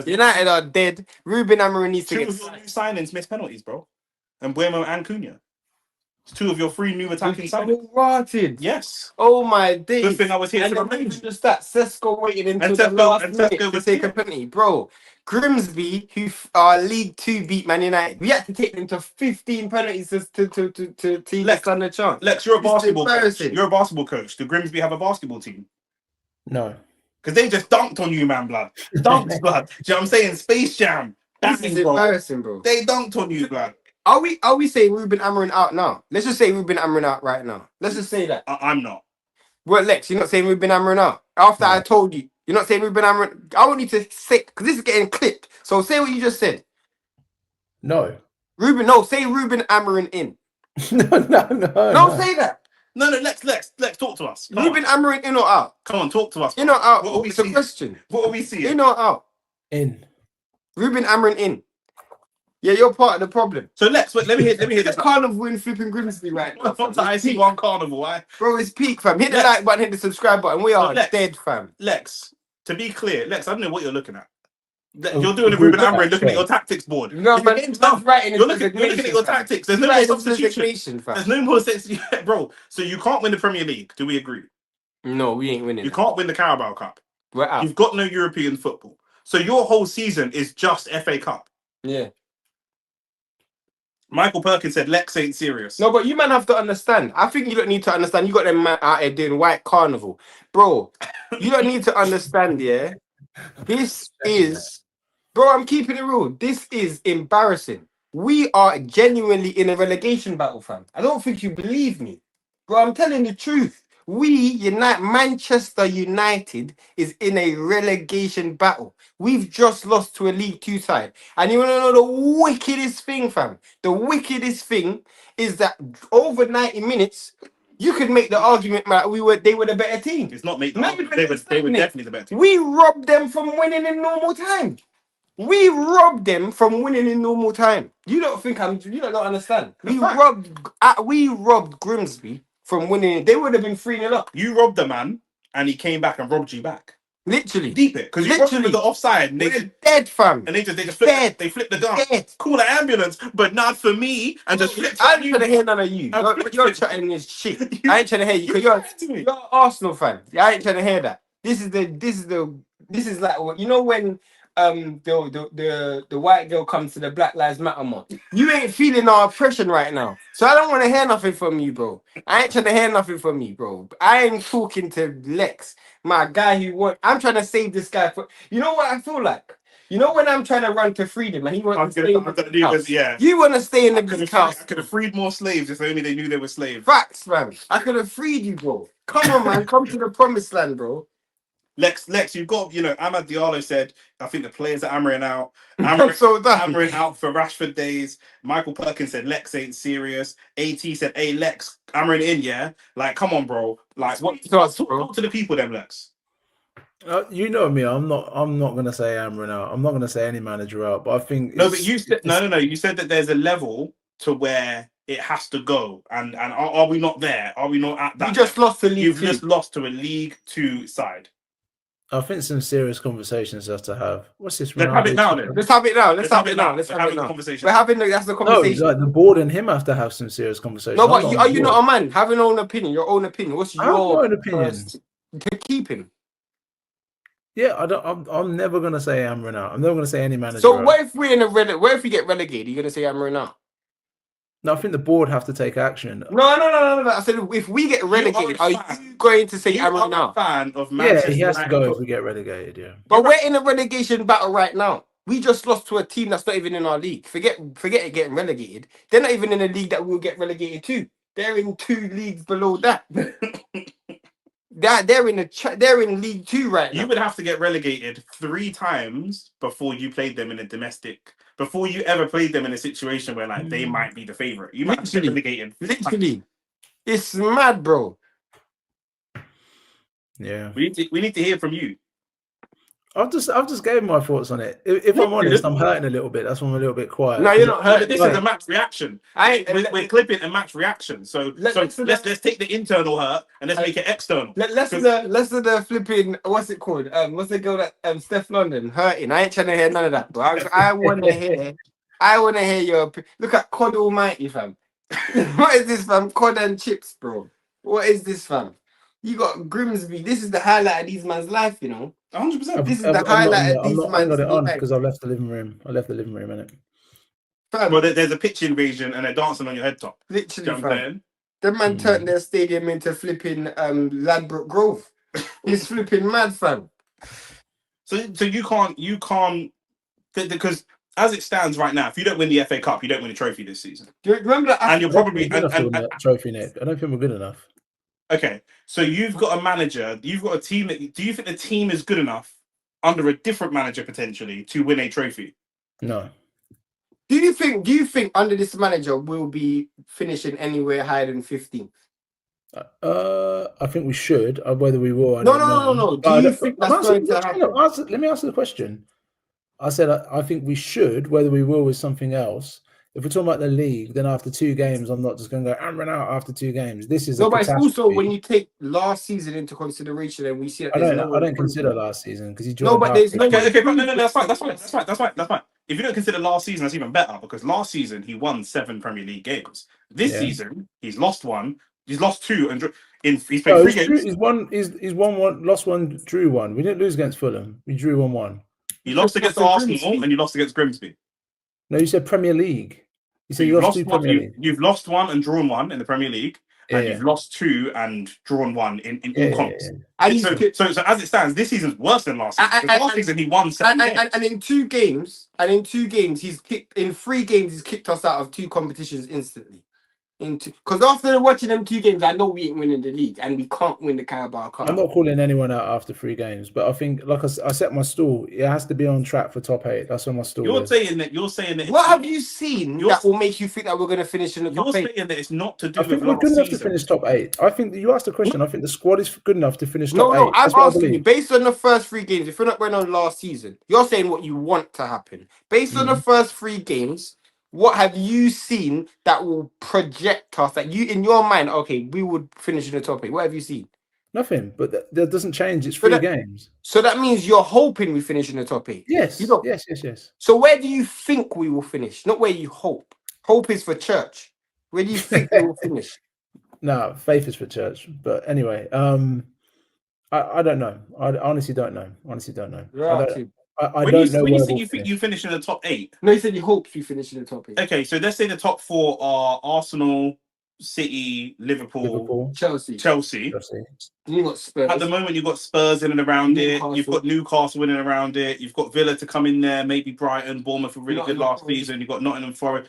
United are dead. Ruben Amorim needs to Two get of your new signings missed penalties, bro. And Buemo and Cunha. It's two of your three new attacking signings. rotted. Yes. Oh my days. Good thing I was here and to then remind you. just that Sesko waiting until And the Sesko- last and minute Sesko to was take a here. penalty. Bro, Grimsby, who are League 2 beat Man United. We had to take them to 15 penalties to even stand a chance. Lex, you're a This is basketball coach. embarrassing. You're a basketball coach. Do Grimsby have a basketball team? No. Because they just dunked on you, man, blood. Dunked, blood. Do you know what I'm saying? Space Jam. This is embarrassing, bro. They dunked on you, blood. Are we saying Ruben Amorim out now? Let's just say Ruben Amorim out right now. Let's just say that. I'm not. Well, Lex, you're not saying Ruben Amorim out. After I told you, you're not saying Ruben Amorim. I want you to say, because this is getting clipped. So say what you just said. No. Say Ruben Amorim in. No, say that. No, Lex, talk to us. Ruben Amorim in or out? Come on, talk to us. In or out? What are we It's a seeing? question. What are we seeing? In or out? In. Ruben Amorim in. Yeah, you're part of the problem. So Lex, wait, let me hear This carnival in flipping Grimsby right now. Not that I see one carnival, why? Bro, it's peak, fam. Hit the like button, hit the subscribe button. We are dead, fam. Lex, to be clear, Lex, I don't know what you're looking at. You're doing a Ruben Amorim looking at your tactics board. No, but you're looking at your tactics. There's no more substitution. There's no more substitution, bro. So you can't win the Premier League. Do we agree? No, we ain't winning. You can't win the Carabao Cup. We're out. You've got no European football. So your whole season is just FA Cup. Yeah. Michael Perkins said Lex ain't serious. No, but you man have to understand. I think you don't need to understand. You got them man out here doing white carnival. Bro, you don't need to understand, yeah? This is... Bro, I'm keeping it real. This is embarrassing. We are genuinely in a relegation battle, fam. I don't think you believe me. Bro, I'm telling the truth. Manchester United is in a relegation battle. We've just lost to a League 2 side. And you want to know the wickedest thing, fam? The wickedest thing is that over 90 minutes, you could make the argument that they were the better team. It's not make the argument. They were definitely the better team. We robbed them from winning in normal time. We robbed them from winning in normal time. You don't understand. We robbed Grimsby from winning. They would have been 3-0 up. You robbed the man, and he came back and robbed you back. Literally, deep it because you robbed him with the offside. And they're dead, fam. And they just flipped, they flipped the gun. Dead. Call the ambulance, but not for me. And just I ain't trying to hear none of you. You're chatting this shit. I ain't trying to hear you because you're an Arsenal fan. I ain't trying to hear that. This is like, you know, when the white girl comes to the Black Lives Matter month. You ain't feeling our oppression right now. So I don't want to hear nothing from you, bro. I ain't trying to hear nothing from you, bro. I ain't talking to Lex, my guy I'm trying to save this guy for, you know what I feel like? You know when I'm trying to run to freedom and he wants to stay in the house. Yeah. You want to stay in the house. I could have freed more slaves if only they knew they were slaves. Facts, man. I could have freed you, bro. Come on, man. Come to the promised land, bro. Lex, you've got, Amad Diallo said, I think the players are Amorim out. Amorim out for Rashford days. Michael Perkins said, Lex ain't serious. AT said, hey, Lex, Amorim in, yeah? Like, come on, bro. Like, talk to the people then, Lex. You know me. I'm not gonna say Amorim out. I'm not gonna say any manager out. But I think no. But you said no. You said that there's a level to where it has to go, and are we not there? Are we not at that? You just lost to League. You've just lost to a League 2 side. I think some serious conversations have to have. What's this? Let's have it now. Then. Let's have it now. Let's have it now. Let's have the conversation. We're having that's the conversation. No, like the board and him have to have some serious conversations. No, but are you not a man? Have your own opinion. Your own opinion. What's your own opinion? To keep him. Yeah, I'm never gonna say Amorim out. I'm never gonna say any manager. So out. what if we're in a what if we get relegated? You're gonna say Amorim out? No, I think the board have to take action. No. I said if we get relegated, are you going to say Amorim out? Fan of Manchester he has to go if we get relegated. Yeah, but we're in a relegation battle right now. We just lost to a team that's not even in our league. Forget it getting relegated. They're not even in a league that we'll get relegated to. They're in 2 leagues below that. They're in League 2 right now. You would have to get relegated 3 times before you played them in a domestic. Before you ever played them in a situation where they might be the favorite. You might have to get relegated. Literally, it's mad, bro. Yeah, we need to hear from you. I've just gave my thoughts on it. If I'm honest, I'm hurting a little bit. That's why I'm a little bit quiet. No, you're not No, hurt. but this is a match reaction. We're clipping a match reaction. So let's take the internal hurt and let's make it external. Let's do the flipping. What's it called? What's the girl that Steph London hurting? I ain't trying to hear none of that, bro. I want to hear. I want to hear your. Look at COD Almighty, fam. What is this, fam? COD and chips, bro. What is this, fam? You got Grimsby. This is the highlight of these man's life, you know. 100%. This is the highlight of these man's life. I got it on because I've left the living room. I left the living room, innit? Well, there's a pitch invasion and they're dancing on your head top. Literally, fam. The man turned their stadium into flipping Ladbroke Grove. He's flipping mad, fam. So you can't because as it stands right now, if you don't win the FA Cup, you don't win a trophy this season. Do you remember that? And you're probably trophy, Nick. I don't think we're good enough. Okay, so you've got a manager, you've got a team. Do you think the team is good enough under a different manager potentially to win a trophy? No. Do you think under this manager we'll be finishing anywhere higher than 15th? I think we should. Whether we will, no. Do you think that's going to happen? Let me answer the question. I said I think we should. Whether we will is something else. If we're talking about the league, then after 2 games, I'm not just going to go and run out after 2 games. This is but it's also when you take last season into consideration, and we see that I don't consider last season because he joined. No, but there's no. Okay, but no, that's fine. If you don't consider last season, that's even better because last season he won 7 Premier League games. This season he's lost 1, he's lost 2, and he's played 3 games. He's won 1, lost 1, drew 1. We didn't lose against Fulham. We drew 1-1. You lost against Arsenal and you lost against Grimsby. No, you said Premier League. You said you lost 2 Premier League. You've lost 1 and drawn 1 in the Premier League, and you've lost 2 and drawn 1 in all comps. So as it stands, this season's worse than last season. Last season he won 7 games. And in 2 games, he's kicked in 3 games. He's kicked us out of 2 competitions instantly. Because after watching them 2 games, I know we ain't winning the league and we can't win the Carabao Cup. I'm not calling anyone out after 3 games, but I think, like I set my stall, it has to be on track for top 8. That's what my stall You're saying that. What have you seen that will make you think that we're going to finish in the top 8? You're saying that it's not to do with. I think we're good enough to finish top 8. I think you asked the question. I think the squad is good enough to finish top 8. No, I'm asking you based on the first 3 games. If you're not going on last season, you're saying what you want to happen. Based on the first 3 games. What have you seen that will project us that you in your mind? Okay, we would finish in the top 8. What have you seen? Nothing, but that doesn't change. It's 3 games. So that means you're hoping we finish in the top 8. Yes, yes. So where do you think we will finish? Not where you hope. Hope is for church. Where do you think we will finish? No, faith is for church. But anyway, I don't know. I honestly don't know. I don't know. When you say you think you finish in the top 8, no, he said he hopes you finish in the top 8. Okay, so let's say the top 4 are Arsenal, City, Liverpool, Chelsea. You got Spurs. At the moment, you've got Spurs in and around Newcastle. You've got Newcastle in and around it. You've got Villa to come in there. Maybe Brighton, Bournemouth were really good last season. You've got Nottingham Forest.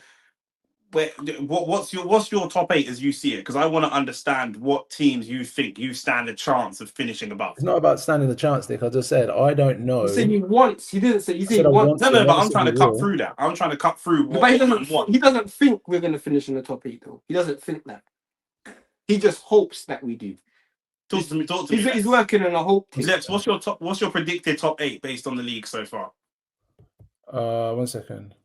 What's your top 8 as you see it? Because I want to understand what teams you think you stand a chance of finishing above. It's not about standing a chance, Nick. I just said I don't know. You said you want. You didn't say you said you want. No, but I'm trying to cut through that. I'm trying to cut through. But he doesn't think we're going to finish in the top 8, though. He doesn't think that. He just hopes that we do. Talk to me. He's working on a hope. Lex, what's your predicted top 8 based on the league so far? 1 second.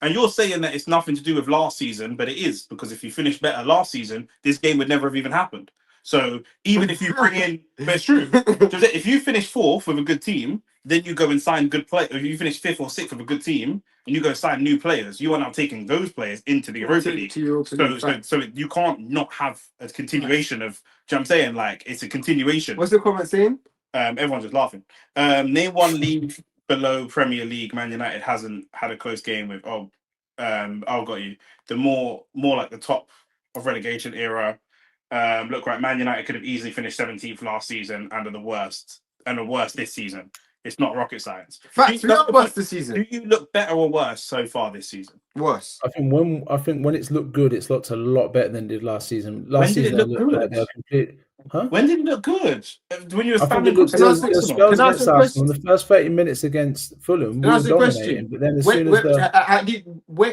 And you're saying that it's nothing to do with last season, but it is, because if you finished better last season, this game would never have even happened. So even if you bring in, but it's true. If you finish 4th with a good team, then you go and sign good players. If you finish 5th or 6th with a good team, and you go sign new players, you are now taking those players into the Europa League. So you can't not have a continuation of. Do you know what I'm saying? Like, it's a continuation. What's the comment saying? Everyone's just laughing. Name 1 league below Premier League Man United hasn't had a close game with. I've got you. The more like the top of relegation era. Look, right, Man United could have easily finished 17th last season and are the worst this season. It's not rocket science. Facts, we are worse this season. Do you look better or worse so far this season? Worse. I think when it's looked good, it's looked a lot better than it did last season. Last season, when did it look good? When did it look good? When you were standing the Arsenal in the first 30 minutes against Fulham, we were dominating. But then as soon as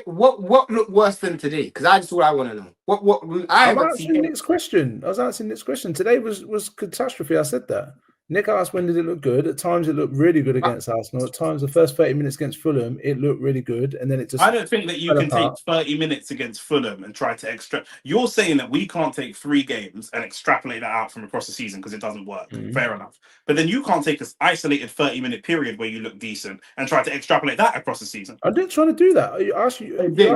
what looked worse than today? Because that's all I want to know. I was answering Nick's question. Today was catastrophe. I said that. Nick asked when did it look good. At times it looked really good against Arsenal. At times the first 30 minutes against Fulham, it looked really good. And then it just I don't think that you fell can take apart. 30 minutes against Fulham and try to You're saying that we can't take 3 games and extrapolate that out from across the season because it doesn't work. Fair enough. But then you can't take this isolated 30-minute period where you look decent and try to extrapolate that across the season. I didn't try to do that. You asked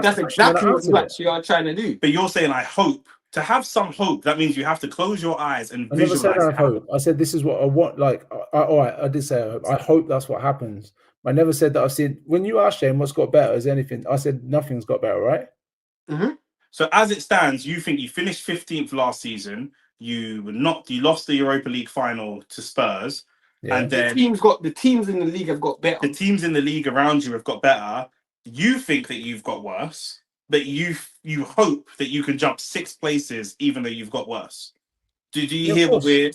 That's exactly what you actually are trying to do. But you're saying, I hope. To have some hope, that means you have to close your eyes and I never visualize. said I have hope. I said this is what I want. Like, all right, I did say I hope. I hope that's what happens. I never said that I've seen. When you asked Shane what's got better, is anything? I said nothing's got better, right? Mm-hmm. So as it stands, you think you finished 15th last season. You lost the Europa League final to Spurs, and then the teams in the league have got better. The teams in the league around you have got better. You think that you've got worse, but you hope that you can jump 6 places even though you've got worse. Do you hear what we're?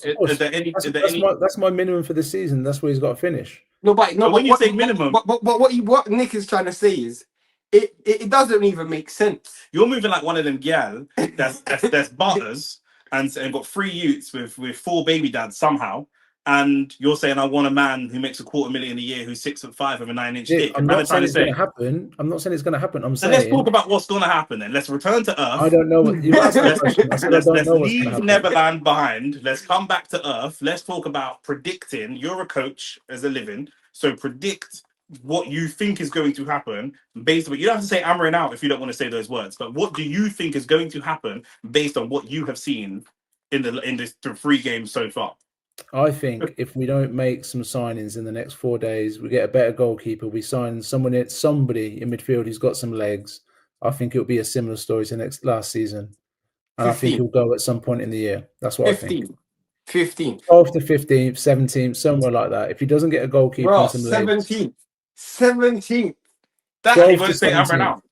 That's my minimum for the season. That's where he's got to finish. But when you say minimum, but what Nick is trying to say is it doesn't even make sense. You're moving like one of them gal that's butters and got 3 youths with 4 baby dads somehow. And you're saying I want a man who makes $250,000 a year, who's 6'5" with a 9-inch dick. I'm not saying it's going to happen. I'm not saying it's going to happen. I'm saying. Let's talk about what's going to happen then. Let's return to Earth. I don't know what you asked. Let's leave Neverland behind. Let's come back to Earth. Let's talk about predicting. You're a coach as a living, so predict what you think is going to happen based on. You don't have to say Amorim out if you don't want to say those words. But what do you think is going to happen based on what you have seen in this 3 games so far? I think if we don't make some signings in the next 4 days, we get a better goalkeeper, we sign somebody in midfield who's got some legs, I think it'll be a similar story to last season. And 15. I think he'll go at some point in the year. That's what 15. I think. 15th. 12th to 15th, 17th, somewhere like that. If he doesn't get a goalkeeper and some 17th. legs. 17th. That's how you going to say Amorim out.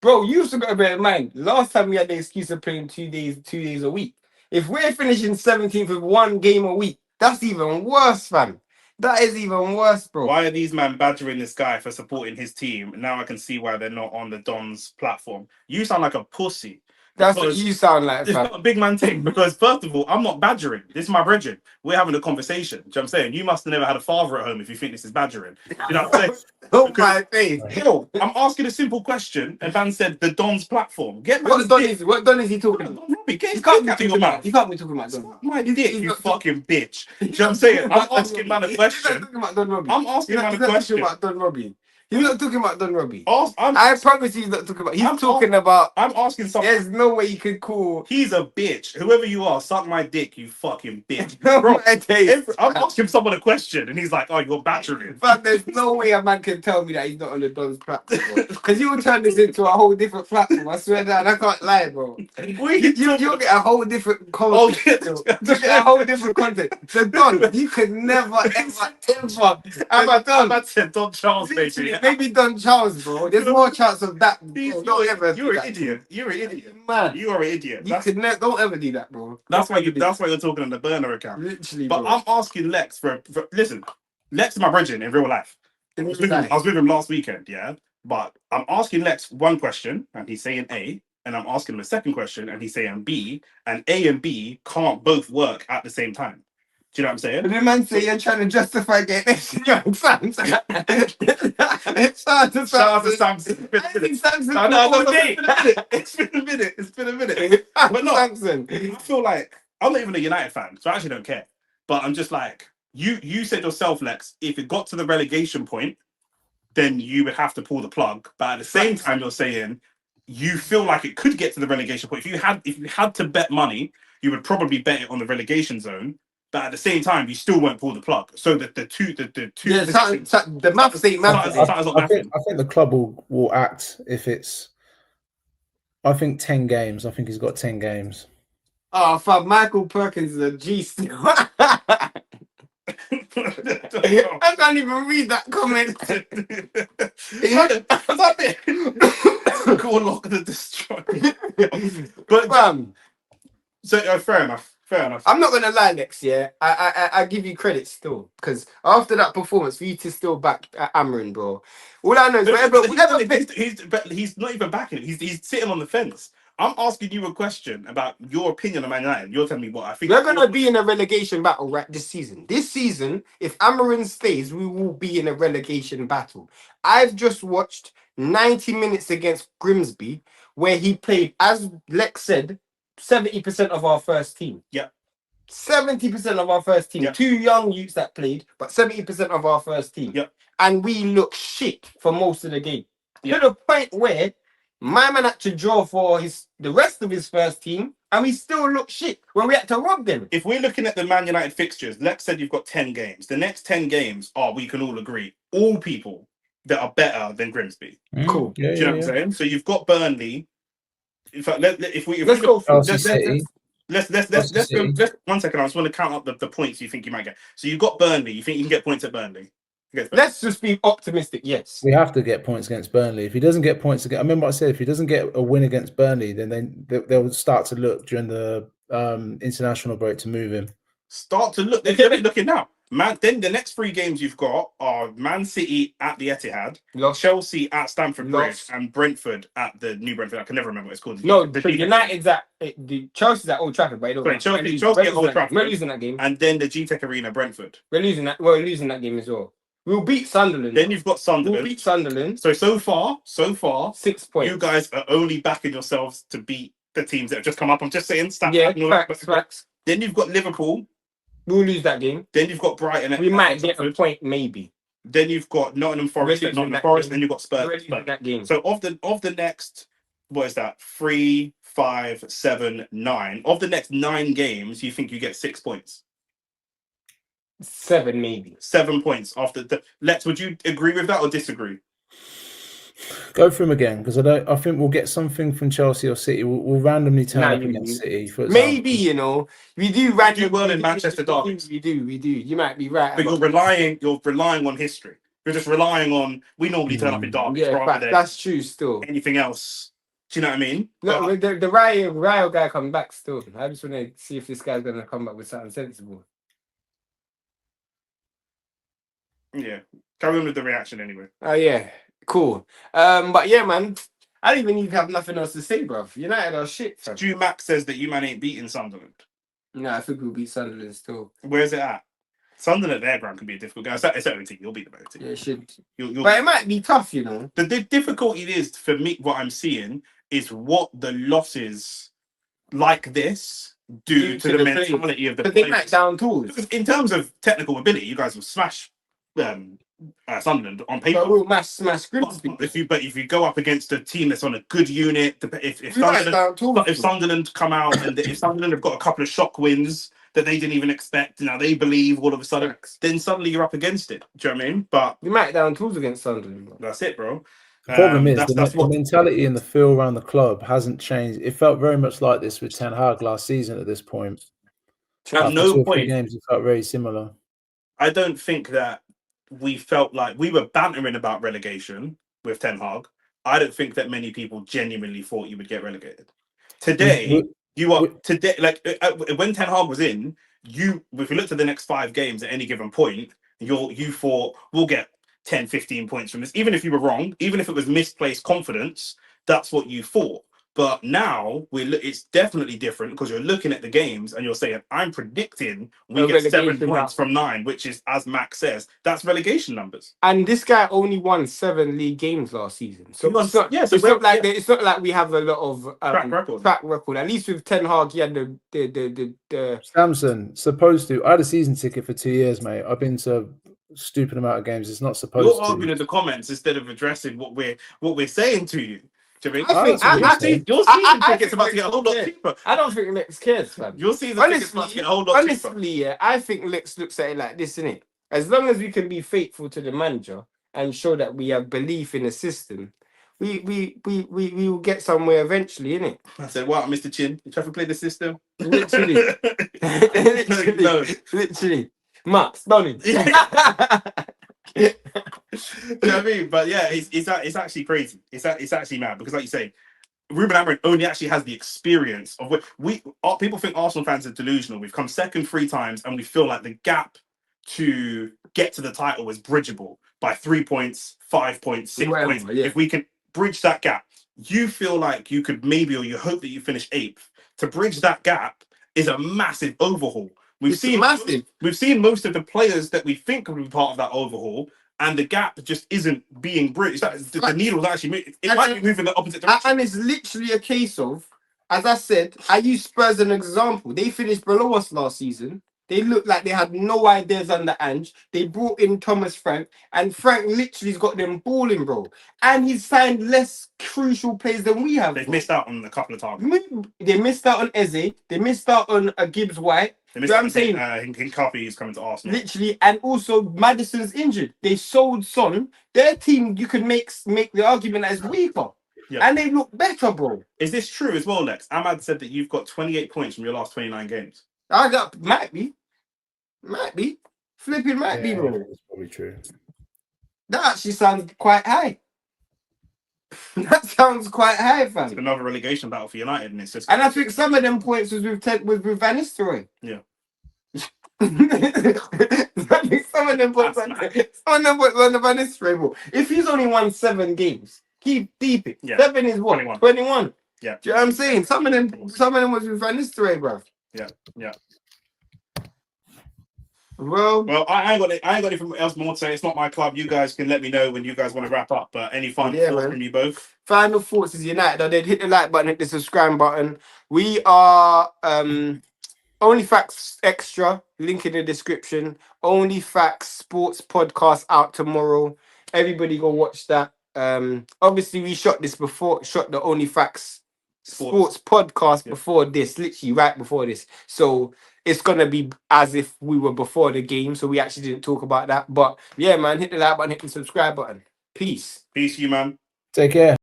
Bro, you also got to bear in mind, last time we had the excuse of playing 2 days a week. If we're finishing 17th with 1 game a week, that's even worse, fam. That is even worse, bro. Why are these men badgering this guy for supporting his team? Now I can see why they're not on the Dons platform. You sound like a pussy. That's what you sound like, fam. It's not a big man thing because, first of all, I'm not badgering. This is my brethren. We're having a conversation. Do you know what I'm saying? You must have never had a father at home if you think this is badgering. You know what I'm saying? Oh, my face. Yo, I'm asking a simple question, and Van said the Dons platform. What Don is he talking about? Robbie, get his dick out of your mouth. You can't be talking about Don. My dick, you fucking bitch. Do you know what I'm saying? I'm asking man a question. I'm asking man a question. About Don Robbie. He's not talking about Don Robbie. I promise you he's not talking about. He's talking about. I'm asking something. There's no way you could call. He's a bitch. Whoever you are, suck my dick, you fucking bitch. Bro, I'm asking someone a question, and he's like, "Oh, you're battering." But there's no way a man can tell me that he's not on the Don's platform, because you will turn this into a whole different platform. I swear that I can't lie, bro. You'll get a whole different content. You'll get a whole different content. So Don, you could never ever. I said Don Charles, baby. Maybe Don Charles, bro. There's more chance of that. You're an idiot. You're an idiot, man. You are an idiot. Don't ever do that, bro. That's why you're talking on the burner account. Literally, but bro. I'm asking Lex for listen. Lex is my brethren in real life. I was with him last weekend, yeah. But I'm asking Lex one question, and he's saying A, and I'm asking him a second question, and he's saying B, and A and B can't both work at the same time. Do you know what I'm saying? And the man say you're trying to justify getting young fans. Shout out to Samson. It's been a minute. But no, Samson. I feel like I'm not even a United fan, so I actually don't care. But I'm just like, you said yourself, Lex, if it got to the relegation point, then you would have to pull the plug. But at the same time, you're saying you feel like it could get to the relegation point. If you had to bet money, you would probably bet it on the relegation zone. But at the same time, you still won't pull the plug. So that the two. Yeah, the maths ain't maths. I think the club will act if it's. I think 10 games. I think he's got 10 games. Oh, fuck! Michael Perkins is a G still. I can't even read that comment. Call lock the destroy. But so fair enough. I'm not gonna lie, Lex. Yeah, I give you credit still, because after that performance, for you to still back Amorim, bro. All I know is whatever. He's not even backing it. He's sitting on the fence. I'm asking you a question about your opinion on Man United. You're telling me what I think. We're gonna be in a relegation battle right this season. This season, if Amorim stays, we will be in a relegation battle. I've just watched 90 minutes against Grimsby, where he played, as Lex said, 70% of our first team. Yeah. 70% of our first team. Yeah. 2 young youths that played, but 70% of our first team. Yeah. And we look shit for most of the game. Yeah. To the point where my man had to draw for the rest of his first team, and we still look shit when we had to rob them. If we're looking at the Man United fixtures, Lex said you've got 10 games. The next 10 games are, we can all agree, all people that are better than Grimsby. Cool. Yeah, Do you know what I'm saying? So you've got Burnley. In fact, let's go through. Chelsea City. Let's go. Just 1 second. I just want to count up the points you think you might get. So you've got Burnley. You think you can get points at Burnley? Let's just be optimistic. Yes, We have to get points against Burnley. If he doesn't get points against, I remember I said, if he doesn't get a win against Burnley, then they'll start to look during the international break to move him. Start to look. They're looking now. Man, then the next 3 games you've got are Man City at the Etihad, Chelsea at Stamford Bridge, and Brentford at the New Brentford. I can never remember what it's called. No, the United's at the Chelsea's at Old Trafford, but Chelsea at Old Trafford. We're losing that game, and then the GTEC Arena, Brentford. We're losing that game as well. We'll beat Sunderland. Then you've got Sunderland. We'll beat Sunderland. So far, 6 points. You guys are only backing yourselves to beat the teams that have just come up. I'm just saying. Facts. Then you've got Liverpool. We'll lose that game. Then you've got Brighton. We might get a point, maybe. Then you've got Nottingham Forest. Then you've got Spurs. That game. So of the next, what is that? 3, 5, 7, 9. Of the next 9 games, you think you get 6 points? 7 maybe. 7 points after the. Lex, would you agree with that or disagree? Go through them again, because I think we'll get something from Chelsea or City. We'll randomly turn up against City. For example. Maybe, you know, we do randomly. Do well in Manchester derbies. We do. You might be right. But you're relying on history. You're just relying on. We normally turn up in derbies. Yeah, that's true. Still, anything else? Do you know what I mean? No, the Rio guy come back still. I just want to see if this guy's gonna come back with something sensible. Yeah, carry on with the reaction anyway. Oh yeah, cool. But yeah, man, I don't even need to have nothing else to say, bruv. United are shit. Fam. Stu Max says that you man ain't beating Sunderland. No, I think we'll beat Sunderland still. Where's it at? Sunderland at their ground can be a difficult game. It's only team. You'll beat the better team. Yeah, it should. But it might be tough, you know. The difficulty is for me. What I'm seeing is what the losses like this do to the mentality of the players. They knock down tools. Because in terms of technical ability, you guys will smash Sunderland on paper. But we'll smash Grimsby. If you go up against a team that's on a good unit, if Sunderland come out and if Sunderland have got a couple of shock wins that they didn't even expect, they believe all of a sudden, then suddenly you're up against it. Do you know what I mean? But we might down tools against Sunderland. Bro. That's it, bro. The problem is the mentality and the feel around the club hasn't changed. It felt very much like this with Ten Hag last season at this point. At no point games it felt very similar. I don't think that we felt like we were bantering about relegation with Ten Hag. I don't think that many people genuinely thought you would get relegated. Today, when Ten Hag was in, if you looked at the next 5 games at any given point, you thought we'll get 10, 15 points from this. Even if you were wrong, even if it was misplaced confidence, that's what you thought. But now it's definitely different because you're looking at the games and you're saying, I'm predicting we get 7 points from 9, which is, as Max says, that's relegation numbers. And this guy only won 7 league games last season. So it's not like we have a lot of track record. At least with Ten Hag, he had the Samson, supposed to. I had a season ticket for 2 years, mate. I've been to a stupid amount of games. It's not supposed to. You're arguing in the comments instead of addressing what we're saying to you. I think your season ticket's about to get a whole lot cheaper. I don't think Lex cares, fam. Your season ticket's about to get a whole lot cheaper. Honestly, yeah, I think Lex looks at it like this, innit? As long as we can be faithful to the manager and show that we have belief in the system, we will get somewhere eventually, innit? I said, wow, Mr. Chin, you try to play the system? Literally. Literally. Max, don't you know what I mean? But yeah, it's actually crazy. It's actually mad because, like you say, Ruben Amorim only actually has the experience of what people think Arsenal fans are delusional. We've come second 3 times and we feel like the gap to get to the title is bridgeable by 3 points, 5 points, 6 points. Yeah. If we can bridge that gap, you feel like you could maybe, or you hope that you finish 8th. To bridge that gap is a massive overhaul. We've seen most of the players that we think will be part of that overhaul, and the gap just isn't being bridged. The needle's actually might be moving in the opposite direction. And it's literally a case of, as I said, I use Spurs as an example. They finished below us last season. They looked like they had no ideas under Ange. They brought in Thomas Frank, and Frank literally's got them balling, bro. And he's signed less crucial players than we have. They've missed out on a couple of targets. They missed out on Eze. They missed out on a Gibbs White. You know what I'm saying? Hincapi is coming to Arsenal. Literally, and also Maddison's injured. They sold Son. Their team, you could make the argument that is weaker. Yeah. And they look better, bro. Is this true as well, Lex? Ahmad said that you've got 28 points from your last 29 games. Might be. Flipping might be, bro. That's probably true. That actually sounds quite high. That sounds quite high, fam. It's another relegation battle for United, and it's just. And I think some of them points was with Van Nistelrooy. Yeah. I think some of them points on the Van Nistelrooy, bro. If he's only won 7 games, keep deep it. Yeah. 7 is what? 21. Yeah. Do you know what I'm saying? Some of them was with Van Nistelrooy, bro. Yeah. Well, I ain't got anything else more to say. It's not my club. You guys can let me know when you guys want to wrap up. But any final thoughts from you both? Final thoughts is United. I did hit the like button, hit the subscribe button. We are OnlyFacts Extra, link in the description. OnlyFacts Sports Podcast out tomorrow. Everybody go watch that. Obviously we shot the OnlyFacts Sports Podcast before this, literally right before this. So it's gonna be as if we were before the game, so we actually didn't talk about that. But yeah, man, hit the like button, hit the subscribe button. Peace, you, man. Take care.